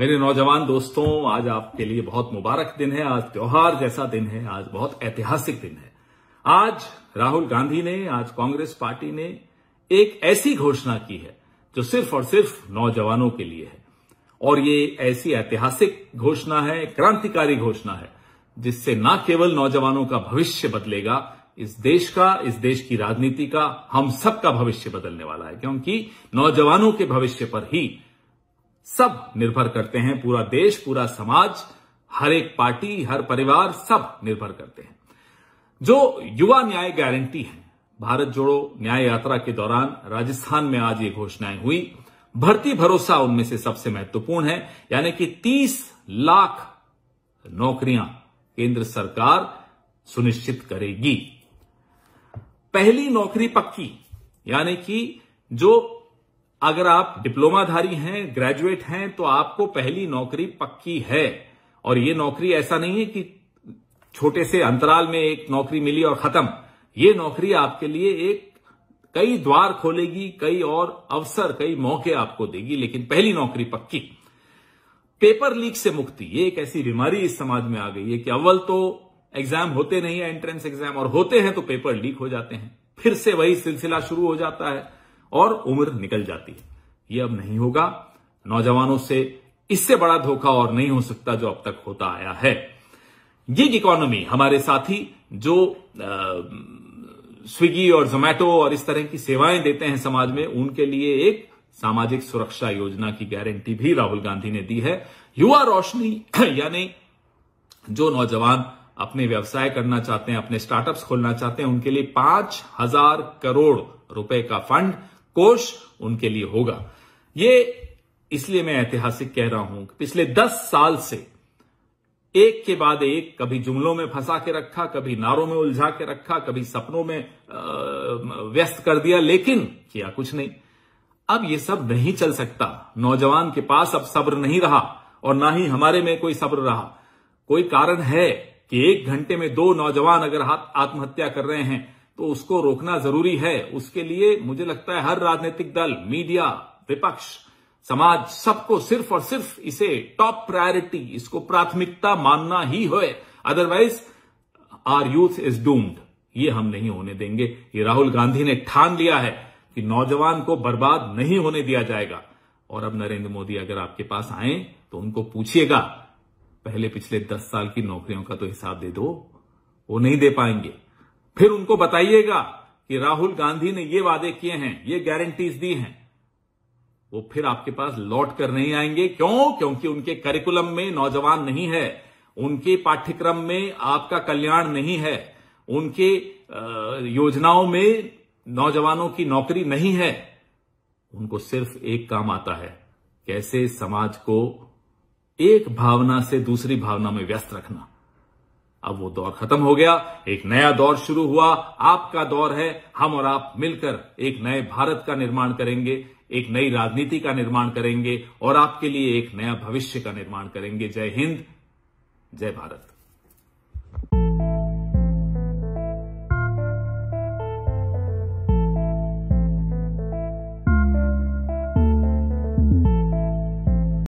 मेरे नौजवान दोस्तों, आज आपके लिए बहुत मुबारक दिन है। आज त्योहार जैसा दिन है, आज बहुत ऐतिहासिक दिन है। आज राहुल गांधी ने, आज कांग्रेस पार्टी ने एक ऐसी घोषणा की है जो सिर्फ और सिर्फ नौजवानों के लिए है। और ये ऐसी ऐतिहासिक घोषणा है, क्रांतिकारी घोषणा है, जिससे न केवल नौजवानों का भविष्य बदलेगा, इस देश का, इस देश की राजनीति का, हम सबका भविष्य बदलने वाला है। क्योंकि नौजवानों के भविष्य पर ही सब निर्भर करते हैं। पूरा देश, पूरा समाज, हर एक पार्टी, हर परिवार, सब निर्भर करते हैं। जो युवा न्याय गारंटी है, भारत जोड़ो न्याय यात्रा के दौरान राजस्थान में आज ये घोषणाएं हुई। भर्ती भरोसा उनमें से सबसे महत्वपूर्ण है, यानी कि 30 लाख नौकरियां केंद्र सरकार सुनिश्चित करेगी। पहली नौकरी पक्की, यानी कि जो अगर आप डिप्लोमाधारी हैं, ग्रेजुएट हैं, तो आपको पहली नौकरी पक्की है। और ये नौकरी ऐसा नहीं है कि छोटे से अंतराल में एक नौकरी मिली और खत्म। ये नौकरी आपके लिए कई द्वार खोलेगी, कई और अवसर, कई मौके आपको देगी, लेकिन पहली नौकरी पक्की। पेपर लीक से मुक्ति, ये एक ऐसी बीमारी इस समाज में आ गई है कि अव्वल तो एग्जाम होते नहीं है, एंट्रेंस एग्जाम, और होते हैं तो पेपर लीक हो जाते हैं। फिर से वही सिलसिला शुरू हो जाता है और उम्र निकल जाती है। ये अब नहीं होगा। नौजवानों से इससे बड़ा धोखा और नहीं हो सकता जो अब तक होता आया है। गिग इकोनॉमी, हमारे साथी जो स्विगी और जोमैटो और इस तरह की सेवाएं देते हैं समाज में, उनके लिए एक सामाजिक सुरक्षा योजना की गारंटी भी राहुल गांधी ने दी है। युवा रोशनी, यानी जो नौजवान अपने व्यवसाय करना चाहते हैं, अपने स्टार्टअप्स खोलना चाहते हैं, उनके लिए 5,000 करोड़ रुपए का फंड, कोष उनके लिए होगा। ये इसलिए मैं ऐतिहासिक कह रहा हूं कि पिछले 10 साल से एक के बाद एक, कभी जुमलों में फंसा के रखा, कभी नारों में उलझा के रखा, कभी सपनों में व्यस्त कर दिया, लेकिन किया कुछ नहीं। अब ये सब नहीं चल सकता। नौजवान के पास अब सब्र नहीं रहा, और ना ही हमारे में कोई सब्र रहा। कोई कारण है कि 1 घंटे में 2 नौजवान अगर आत्महत्या कर रहे हैं तो उसको रोकना जरूरी है। उसके लिए मुझे लगता है हर राजनीतिक दल, मीडिया, विपक्ष, समाज, सबको सिर्फ और सिर्फ इसे टॉप प्रायोरिटी, इसको प्राथमिकता मानना ही है। Otherwise our youth is doomed. ये हम नहीं होने देंगे। ये राहुल गांधी ने ठान लिया है कि नौजवान को बर्बाद नहीं होने दिया जाएगा। और अब नरेंद्र मोदी अगर आपके पास आए तो उनको पूछिएगा, पहले पिछले 10 साल की नौकरियों का तो हिसाब दे दो। वो नहीं दे पाएंगे। फिर उनको बताइएगा कि राहुल गांधी ने ये वादे किए हैं, ये गारंटीज दी हैं। वो फिर आपके पास लौट कर नहीं आएंगे। क्यों? क्योंकि उनके करिकुलम में नौजवान नहीं है, उनके पाठ्यक्रम में आपका कल्याण नहीं है, उनके योजनाओं में नौजवानों की नौकरी नहीं है। उनको सिर्फ एक काम आता है, कैसे समाज को एक भावना से दूसरी भावना में व्यस्त रखना। अब वो दौर खत्म हो गया, एक नया दौर शुरू हुआ। आपका दौर है। हम और आप मिलकर एक नए भारत का निर्माण करेंगे, एक नई राजनीति का निर्माण करेंगे और आपके लिए एक नया भविष्य का निर्माण करेंगे। जय हिंद, जय भारत।